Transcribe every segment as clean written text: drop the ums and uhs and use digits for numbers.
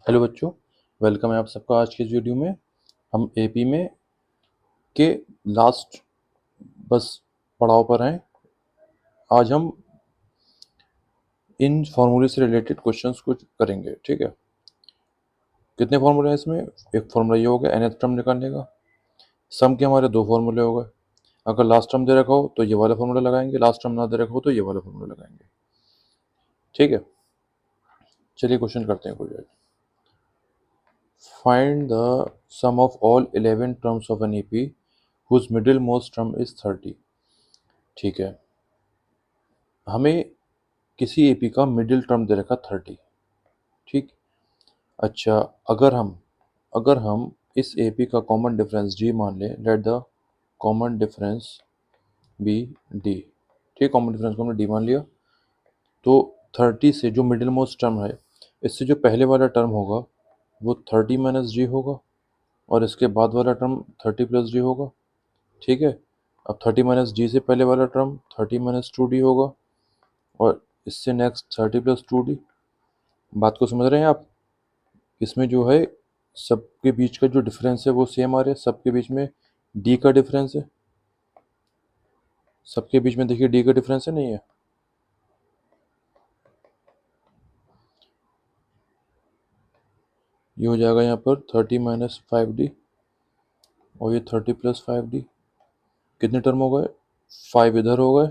Hello बच्चों, welcome है आप सबका। आज के इस वीडियो में हम एपी में के लास्ट बस पड़ाव पर हैं। आज हम इन फार्मूले से रिलेटेड क्वेश्चंस कुछ करेंगे। ठीक है, कितने फार्मूले हैं इसमें? एक फार्मूला ये हो गया nth टर्म निकालने का। सम के हमारे दो फार्मूले हो गए। अगर लास्ट टर्म दे रखा हो तो ये वाला फार्मूला लगाएंगे, लास्ट टर्म ना दे रखा हो तो ये वाला फार्मूला लगाएंगे। ठीक है, चलिए क्वेश्चन करते हैं कोई। Find the sum of all 11 terms of an AP whose middle most term is 30। ठीक है, हमें किसी एपी का मिडिल टर्म दे रखा 30। ठीक, अच्छा, अगर हम इस एपी का कॉमन डिफरेंस जी मान लें, let the common difference be D. ठीक, कॉमन डिफरेंस को हमने डी मान लिया। तो 30 से जो मिडिल मोस्ट टर्म है, इससे जो पहले वाला टर्म होगा वो 30 माइनस जी होगा, और इसके बाद वाला टर्म 30 प्लस जी होगा। ठीक है, अब 30 माइनस जी से पहले वाला टर्म 30 माइनस टू डी होगा, और इससे नेक्स्ट 30 प्लस टू डी। बात को समझ रहे हैं आप? इसमें जो है सबके बीच का जो डिफरेंस है वो सेम आ रहा है। सबके बीच में डी का डिफरेंस है। सबके बीच में देखिए डी का डिफरेंस है, नहीं है? ये हो जाएगा यहाँ पर 30 माइनस 5d, और ये 30 प्लस 5d। कितने टर्म हो गए? 5 इधर हो गए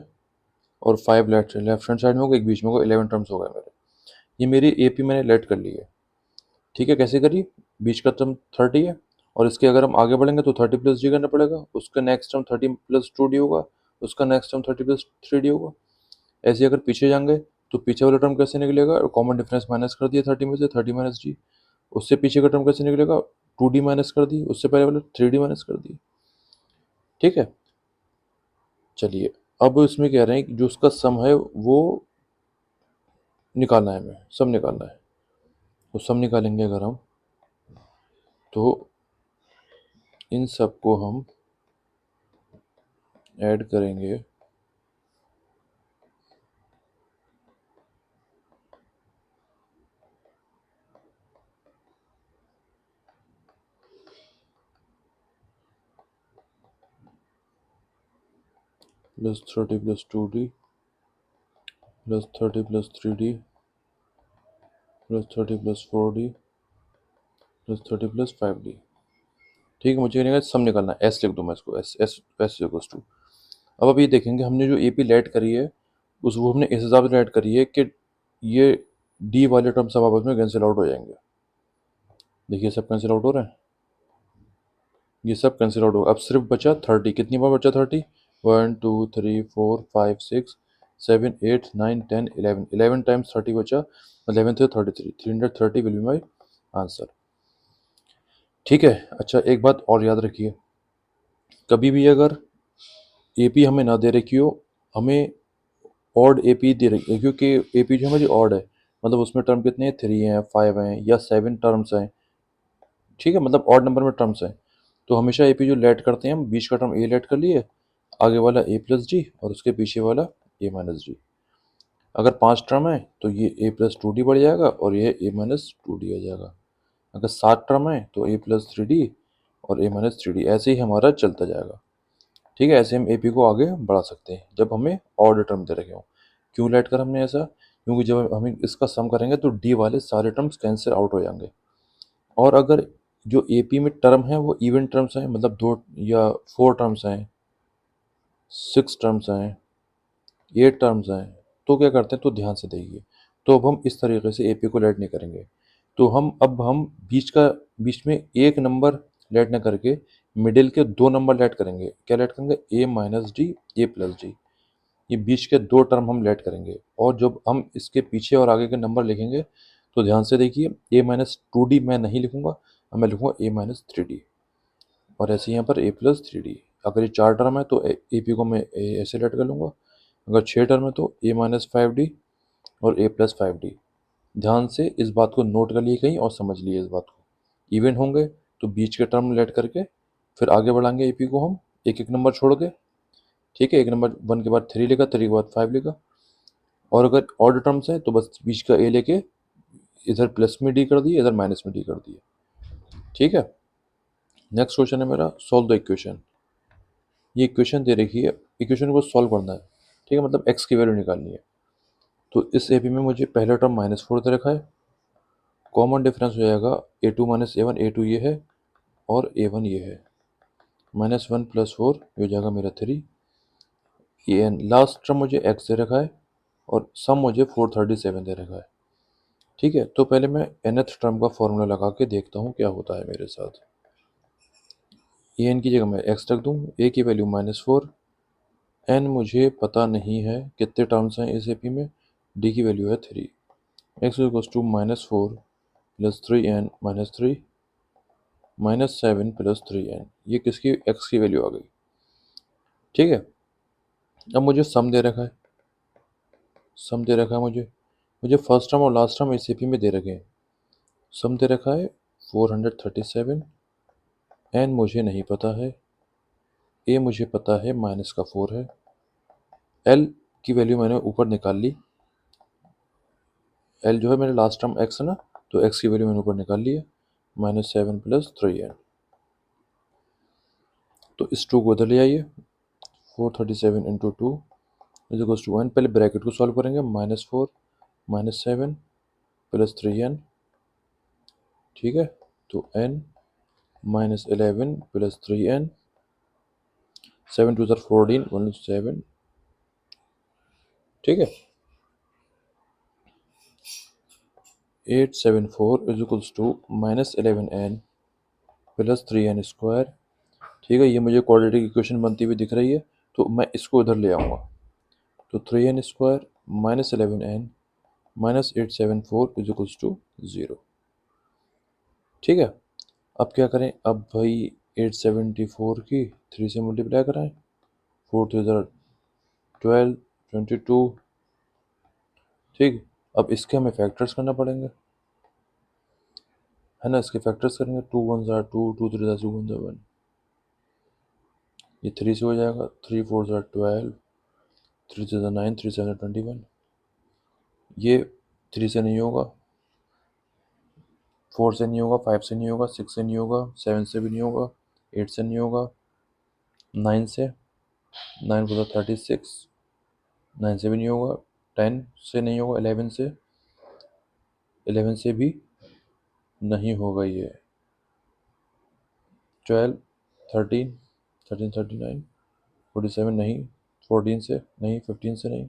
और 5 लेफ्ट हैंड साइड में हो गए, एक बीच में हो गए। 11 टर्म्स हो गए मेरे। ये मेरी एपी मैंने लेट कर ली है। ठीक है, कैसे करी? बीच का टर्म 30 है, और इसके अगर हम आगे बढ़ेंगे तो 30 प्लस जी करना पड़ेगा। उसका नेक्स्ट टर्म 30 प्लस 2d होगा, उसका नेक्स्ट टर्म 30 प्लस 3d होगा। ऐसे अगर पीछे जाएंगे तो पीछे वाला टर्म कैसे निकलेगा? कॉमन डिफरेंस माइनस कर दिया 30 में से, 30 माइनस जी। उससे पीछे का टर्म कैसे निकलेगा? 2d माइनस कर दी, उससे पहले वाला 3d माइनस कर दी। ठीक है, चलिए अब इसमें कह रहे हैं कि जो उसका सम है वो निकालना है, हमें सम निकालना है। तो सम निकालेंगे अगर हम, तो इन सब को हम ऐड करेंगे। Plus 30 plus 2d plus 30 plus 3d plus 30 plus 4d plus 30 plus 5d। ठीक है, मुझे नहीं सम निकालना है। एस लिख दूँ मैं इसको, S S S equals to. अब ये देखेंगे हमने जो एपी लेट करी है उस वो हमने इस हिसाब से लेट करी है कि ये डी वाले टर्म सब आपस में कैंसिल आउट हो जाएंगे। देखिए सब कैंसिल आउट हो रहे हैं, ये सब कैंसिल आउट हो। अब सिर्फ बचा 30। कितनी बार बचा 30? 1 2 3 4 5 6 7 8 9 10 11। 11 टाइम्स 30 बचा, 11 थे 33। 330 विल बी माई आंसर। ठीक है, अच्छा एक बात और याद रखिए, कभी भी अगर एपी हमें ना दे रखी हो, हमें ऑड एपी दे रखी है, क्योंकि एपी जो हमारी ऑड है, मतलब उसमें टर्म कितने हैं? 3 हैं, 5 हैं या 7 टर्म्स हैं। ठीक है, मतलब ऑड नंबर में टर्म्स हैं। तो हमेशा एपी जो लेट करते हैं हम, बीच का टर्म ए लेट कर लिए, आगे वाला ए प्लस जी, और उसके पीछे वाला ए माइनस जी। अगर 5 टर्म है तो ये ए प्लस टू डी बढ़ जाएगा और ये ए माइनस टू डी आ जाएगा। अगर 7 टर्म है तो ए प्लस थ्री डी और ए माइनस थ्री डी। ऐसे ही हमारा चलता जाएगा। ठीक है, ऐसे हम एपी को आगे बढ़ा सकते हैं जब हमें ऑड टर्म दे रखे हों। क्यों लेट कर हमने ऐसा? क्योंकि जब हम इसका सम करेंगे तो डी वाले सारे टर्म्स कैंसिल आउट हो जाएंगे। और अगर जो एपी में टर्म है वो इवन टर्म्स हैं, मतलब 2 या 4 टर्म्स हैं, 6 टर्म्स हैं, 8 टर्म्स हैं, तो क्या करते हैं? तो ध्यान से देखिए, तो अब हम इस तरीके से एपी को लेट नहीं करेंगे। तो हम बीच में एक नंबर लेट ना करके मिडिल के 2 नंबर लेट करेंगे। क्या लेट करेंगे? ए माइनस डी, ए प्लस डी। ये बीच के 2 टर्म हम लेट करेंगे, और जब हम इसके पीछे और आगे के नंबर लिखेंगे तो ध्यान से देखिए, ए माइनस टू डी मैं नहीं लिखूंगा, अब मैं लिखूंगा ए माइनस थ्री डी, और ऐसे यहाँ पर ए प्लस थ्री डी। अगर ये 4 टर्म है तो ए पी को मैं ऐसे लेट कर लूँगा। अगर 6 टर्म है तो ए माइनस फाइव डी और ए प्लस फाइव डी। ध्यान से इस बात को नोट कर लिए कहीं और समझ लिए इस बात को। इवन होंगे तो बीच के टर्म लेट करके फिर आगे बढ़ाएंगे एपी को हम, एक एक नंबर छोड़ के। ठीक है, एक नंबर 1 के बाद 3 लिखा, 3 के बाद 5 लिखा। और अगर ऑड टर्म्स है तो बस बीच का ए लेके इधर प्लस में डी कर दिए, इधर माइनस में डी कर दिए। ठीक है, नेक्स्ट क्वेश्चन है मेरा, सॉल्व द इक्वेशन। ये इक्वेशन दे रखी है, इक्वेशन को सॉल्व करना है। ठीक है, मतलब एक्स की वैल्यू निकालनी है। तो इस ए पी में मुझे पहला टर्म -4 दे रखा है, कॉमन डिफरेंस हो जाएगा a2 माइनस a1, a2 ये है और a1 ये है, -1 + 4 ये हो जाएगा मेरा 3 an। लास्ट टर्म मुझे x दे रखा है और सम मुझे 437 दे रखा है। ठीक है, तो पहले मैं nth टर्म का फॉर्मूला लगा के देखता हूँ क्या होता है मेरे साथ। an की जगह मैं x रख दूँ, a की वैल्यू -4, n मुझे पता नहीं है कितने टर्म्स हैं इस एपी में, d की वैल्यू है 3, x equals to -4 + 3n - 3 -7 + 3n, ये किसकी x की वैल्यू आ गई। ठीक है, अब मुझे सम दे रखा है, सम दे रखा है मुझे फर्स्ट टर्म और लास्ट टर्म इस एपी में दे रखे हैं। सम दे रखा है 437, n मुझे नहीं पता है, a मुझे पता है -4 है, l की वैल्यू मैंने ऊपर निकाल ली, l जो है मेरे लास्ट टर्म x है ना, तो x की वैल्यू मैंने ऊपर निकाल ली है, -7 + 3n। तो इस 2 को उधर ले आइए, 437 × 2 = 1। पहले ब्रैकेट को सॉल्व करेंगे, -4 -7 + 3n। ठीक है, तो n -11 + 3n, 7 2 = 14, 1 7। ठीक है, 874 = -11n + 3n²। ठीक है, ये मुझे क्वाड्रेटिक इक्वेशन बनती हुई दिख रही है, तो मैं इसको इधर ले आऊँगा। तो 3n² -11n -874 = 0। ठीक है, अब क्या करें, अब भाई 874 की 3 से मल्टीप्लाई कराएं, 4 3 12 22। ठीक, अब इसके हमें फैक्टर्स करना पड़ेंगे, है ना, इसके फैक्टर्स करेंगे, 2 1 2, 2 3 2 1 1, ये 3 से हो जाएगा, 3 4 12, 3 3 9, 3 7 21, ये 3 से नहीं होगा, 4 से नहीं होगा, 5 से नहीं होगा, 6 से नहीं होगा, 7 से भी नहीं होगा, 8 से नहीं होगा, 9 से, 9 4 36, 9 से भी नहीं होगा, 10 से नहीं होगा, 11 से, 11 से भी नहीं होगा, ये 12 13 13 39 47 नहीं, 14 से नहीं, 15 से नहीं,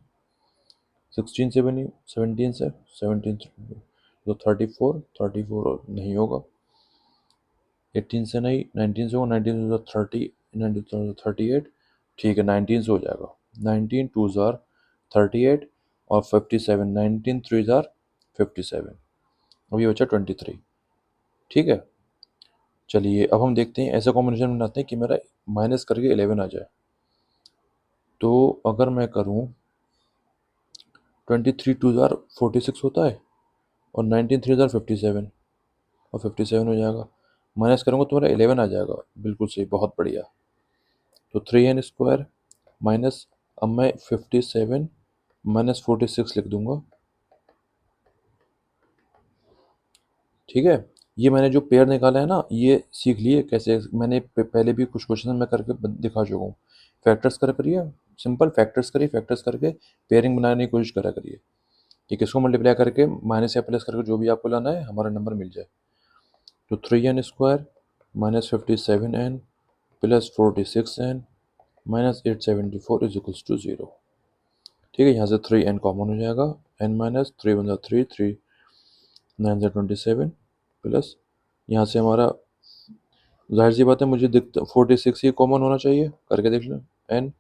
16 से भी नहीं, 17 से, 17 तो 34 34 नहीं होगा, 18 से नहीं, 19 से होगा, 19 तो 30, 19 तो 38। ठीक है, 19 से हो जाएगा, 19 2 38 और 57, 19 3 57, अब ये बचा 23। ठीक है, चलिए अब हम देखते हैं, ऐसा कॉम्बिनेशन बनाते हैं कि मेरा माइनस करके 11 आ जाए। तो अगर मैं करूँ 23 2 46 होता है और 19 3 57 और 57 हो जाएगा, माइनस करूँगा तो मेरा 11 आ जाएगा, बिल्कुल सही, बहुत बढ़िया। तो 3n² माइनस, अब मैं 57 -46 लिख दूंगा। ठीक है, ये मैंने जो पेयर निकाला है ना, ये सीख लिए कैसे, मैंने पहले भी कुछ क्वेश्चन में करके दिखा चुका हूँ। फैक्टर्स करिए, सिंपल फैक्टर्स करिए, फैक्टर्स करके पेयरिंग बनाने की कोशिश करा करिए कि किसको मल्टीप्लाई करके माइनस या प्लस करके जो भी आपको लाना है हमारा नंबर मिल जाए। तो 3n² -57n +46n -874 = 0। ठीक है, यहाँ से 3n कॉमन हो जाएगा, n माइनस 3 1 3 3 9 27 प्लस, यहाँ से हमारा जाहिर सी बात है मुझे दिखता 46 ही कॉमन होना चाहिए, करके देख लो, n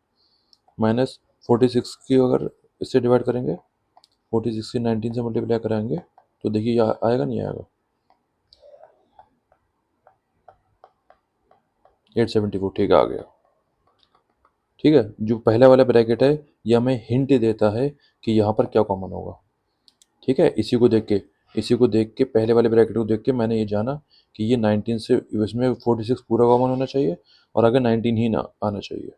माइनस 46 की अगर इससे डिवाइड करेंगे, 46 की 19 से मल्टीप्लाई कराएंगे तो देखिए आएगा नहीं आएगा, 874। ठीक है, आ गया। ठीक है, जो पहला वाला ब्रैकेट है ये हमें हिंट देता है कि यहाँ पर क्या कॉमन होगा। ठीक है, इसी को देख के पहले वाले ब्रैकेट को देख के मैंने ये जाना कि ये 19 से, इसमें 46 पूरा कॉमन होना चाहिए और आगे 19 ही ना आना चाहिए।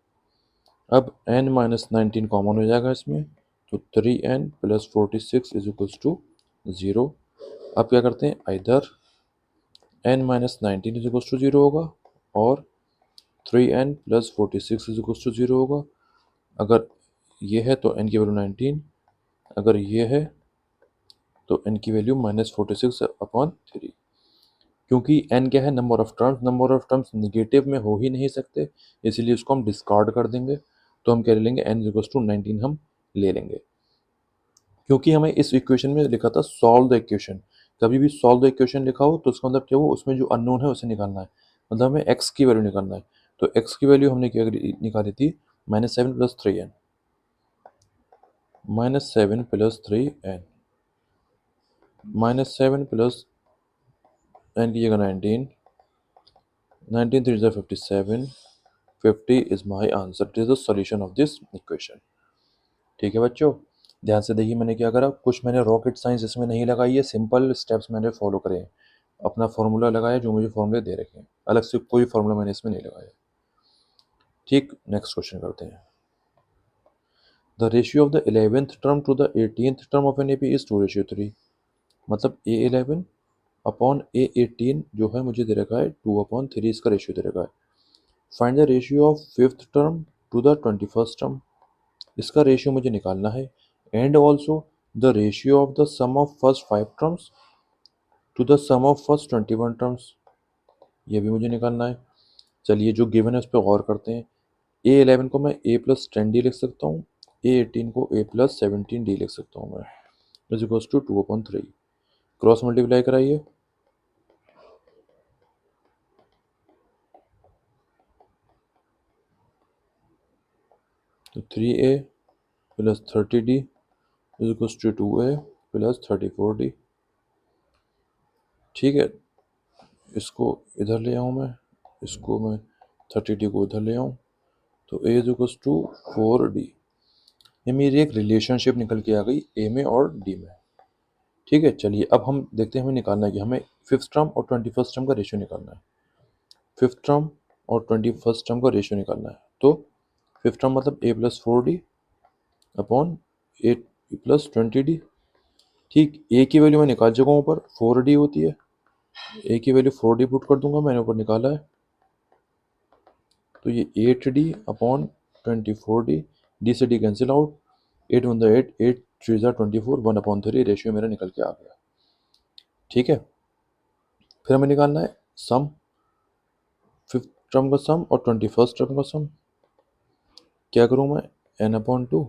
अब n माइनस 19 कॉमन हो जाएगा इसमें, तो 3n + 46 = 0। अब क्या करते हैं, either n minus 19 is equal to 0 होगा और 3n plus 46 is equal to 0 होगा। अगर ये है तो n की वैल्यू 19, अगर ये है तो n की वैल्यू माइनस 46 अपॉन 3। क्योंकि n क्या है, नंबर ऑफ टर्म्स निगेटिव में हो ही नहीं सकते, इसीलिए उसको हम डिस्कार्ड कर देंगे। तो हम क्या ले लेंगे, n इक्वल टू 19 हम ले लेंगे। क्योंकि हमें इस इक्वेशन में लिखा था सॉल्व द इक्वेशन, कभी भी सॉल्व द इक्वेशन लिखा हो तो उसका मतलब क्या हो, उसमें जो अननोन है उसे निकालना है, मतलब हमें x की वैल्यू निकालना है। तो x की वैल्यू हमने क्या निकाली थी, -7 + 3n, -7 + 3n, -7 + n की जगह 19, 19 3 × 57, 50 is my answer. It is the solution of this equation. ठीक है बच्चों, ध्यान से देखिए मैंने क्या करा, कुछ मैंने रॉकेट साइंस इसमें नहीं लगाई है, सिंपल स्टेप्स मैंने फॉलो करे हैं। अपना फॉर्मूला लगाया जो मुझे फॉर्मूले दे रखे हैं, अलग से कोई फॉर्मूला मैंने इसमें नहीं लगाया। ठीक, नेक्स्ट क्वेश्चन करते हैं। The ratio of the 11th term to the 18th term of an AP is 2:3। मतलब A11 अपॉन A18 जो है मुझे दे रखा है 2/3, इसका रेशियो दे रखा है। Find the ratio of 5th term to the 21st term, इसका रेशियो मुझे निकालना है। And also the ratio of the sum of first 5 terms to the sum of first 21 terms, ये भी मुझे निकालना है। चलिए जो गिवन है उस पर गौर करते हैं। A11 को मैं A+10D लिख सकता हूँ, A18 को A+17D लिख सकता हूँ मैं, is equals to 2/3। Cross multiply कराइए, तो 3A + 30D is equals to 2A + 34D। ठीक है, इसको इधर ले आऊँ मैं, इसको मैं 30D को इधर ले आऊँ, तो A is equals to 4D। ये मेरी एक रिलेशनशिप निकल के आ गई A में और D में। ठीक है, चलिए अब हम देखते हैं, हमें निकालना है कि हमें 5th टर्म और 21st टर्म का रेशियो निकालना है। 5th टर्म और 21st टर्म का रेशियो निकालना है। तो 5th टर्म मतलब A+4D अपॉन A+20D। ठीक, A की वैल्यू मैं निकाल चुका हूँ, ऊपर 4D होती है, A की वैल्यू 4D पुट कर दूंगा, मैंने ऊपर निकाला है। तो ये 8D अपॉन 24D, D से D कैंसिल आउट, 8 1 8, 8 3 24, 1/3 रेशियो मेरा निकल के आ गया। ठीक है, फिर हमें निकालना है सम, 5th टर्म का सम और 21st टर्म का सम। क्या करूँ मैं, n/2,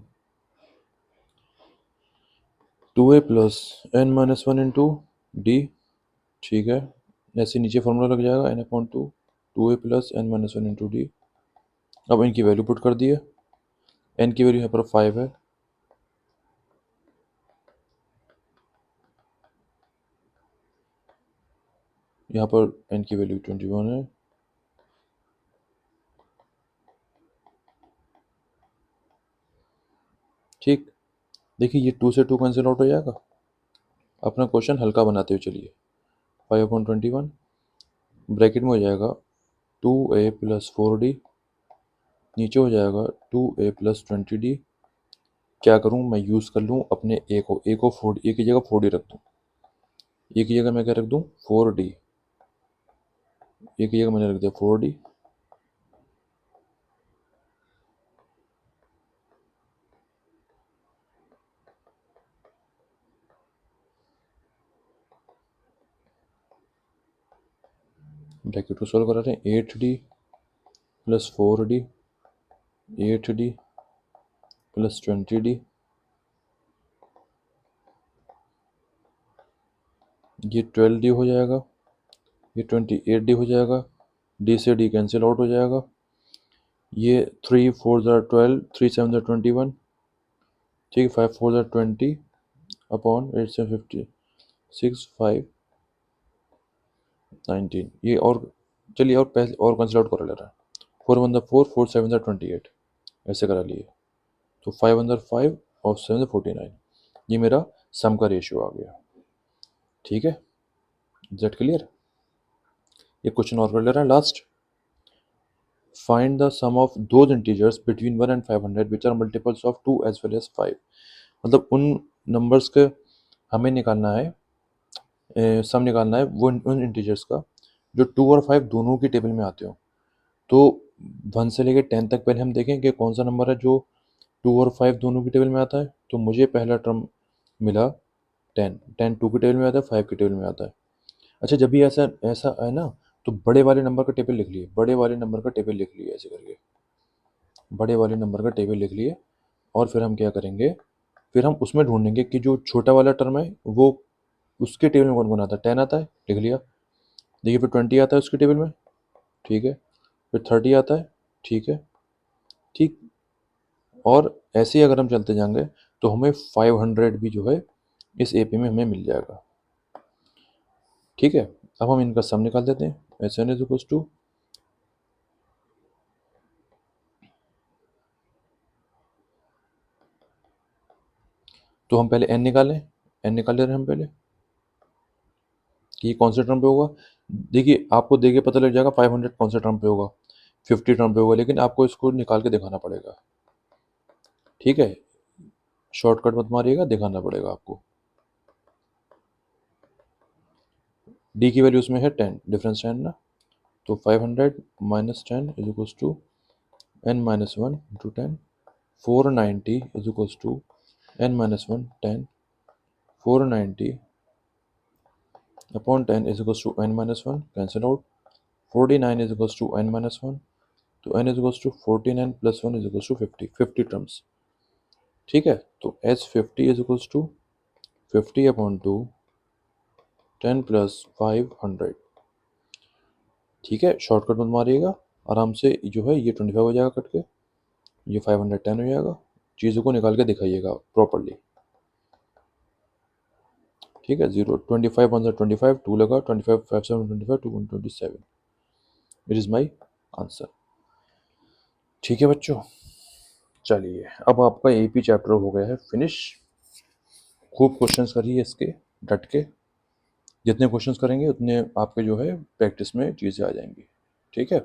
2A + n-1 into D। ठीक है, ऐसे नीचे फॉर्मूला लग जाएगा n/2, 2A + n-1 into D। अब इनकी वैल्यू पुट कर दिए, n की वैल्यू यहाँ पर 5 है, यहाँ पर n की वैल्यू 21 है। ठीक, देखिए ये 2 से 2 कैंसिल आउट हो जाएगा। अपना क्वेश्चन हल्का बनाते हुए चलिए, 5/21 ब्रैकेट में हो जाएगा 2A + 4D, नीचे हो जाएगा 2A + 20D। क्या करूँ मैं, यूज़ कर लूँ अपने A को 4D की जगह 4D रख दूँ, A की जगह मैं क्या रख दूँ 4D, A की जगह मैंने रख दिया 4D। ब्रैकेट को सोल्व करा रहे हैं, 8D + 4D, 8D + 20D, ये 12D हो जाएगा, ये 28D हो जाएगा, D से D कैंसिल आउट हो जाएगा, ये 3 4 12, 3 7 21, ठीक है, 5 4 20 अपॉन 8 से 50, 6 5 19। ये और चलिए और पहले और कैंसिल आउट कर ले रहा है, 4 1 4, 4 7 28, ऐसे करा लिए, तो 5 1 5 और 7 49, ये मेरा सम का रेशियो आ गया। ठीक है, जेट क्लियर। ये क्वेश्चन और कर ले रहा है last, find the sum of those integers between 1 and 500 which are multiples of 2 as well as 5। मतलब उन नंबर्स के हमें निकालना है सम निकालना है वो उन इंटीजर्स का जो 2 और 5 दोनों की टेबल में आते हो। तो 1 से लेके 10 तक पहले हम देखें कि कौन सा नंबर है जो 2 और 5 दोनों की टेबल में आता है। तो मुझे पहला टर्म मिला 10, 10 2 की टेबल में आता है, 5 की टेबल में आता है। अच्छा, जब भी ऐसा ऐसा है ना, तो बड़े वाले नंबर का टेबल लिख लिए, बड़े वाले नंबर का टेबल लिख लिए, ऐसे करके बड़े वाले नंबर का टेबल लिख लिए। और फिर हम क्या करेंगे, फिर हम उसमें ढूंढेंगे कि जो छोटा वाला टर्म है वो उसके टेबल में कौन कौन आता है। 10 आता है, लिख लिया। देखिए फिर 20 आता है उसके टेबल में, ठीक है। फिर 30 आता है, ठीक है, ठीक। और ऐसे ही अगर हम चलते जाएंगे तो हमें 500 भी जो है इस एपी में हमें मिल जाएगा, ठीक है। अब हम इनका सम निकाल देते हैं। S N is equal to, तो हम पहले एन निकालें, एन निकाल ले रहे हैं हम पहले कि ये कौन से टर्म पे होगा। देखिए आपको देख के पता लग जाएगा 500 कौन से टर्म पे होगा, 50 टर्म पे होगा, लेकिन आपको इसको निकाल के दिखाना पड़ेगा, ठीक है। शॉर्टकट मत मारिएगा, दिखाना पड़ेगा आपको। डी की वैल्यू उसमें है 10, डिफरेंस 10 ना। तो 500 minus 10 is equals to n minus 1 into 10। 490 is equals to n minus 1 10। 490 upon 10 is equals to n minus 1, cancel out. 49 is equals to n minus 1। तो n is equals to 49 plus 1 is equals to 50, 50 terms, ठीक है। तो H 50 is equals to 50 upon 2, 10 plus 500, ठीक है। Shortcut मत मारिएगा, आराम से जो है ये 25 हो जाएगा कट के, ये 510 हो जाएगा। चीज़ों को निकाल के दिखाइएगा प्रॉपरली, ठीक है। 0 25 वन 25, 2 लगा, 25 5 7 25, 2 127, इट इज़ माई आंसर, ठीक है बच्चों। चलिए अब आपका एपी चैप्टर हो गया है फिनिश। खूब क्वेश्चंस करिए इसके, डट के। जितने क्वेश्चंस करेंगे उतने आपके जो है प्रैक्टिस में चीज़ें आ जाएंगी, ठीक है।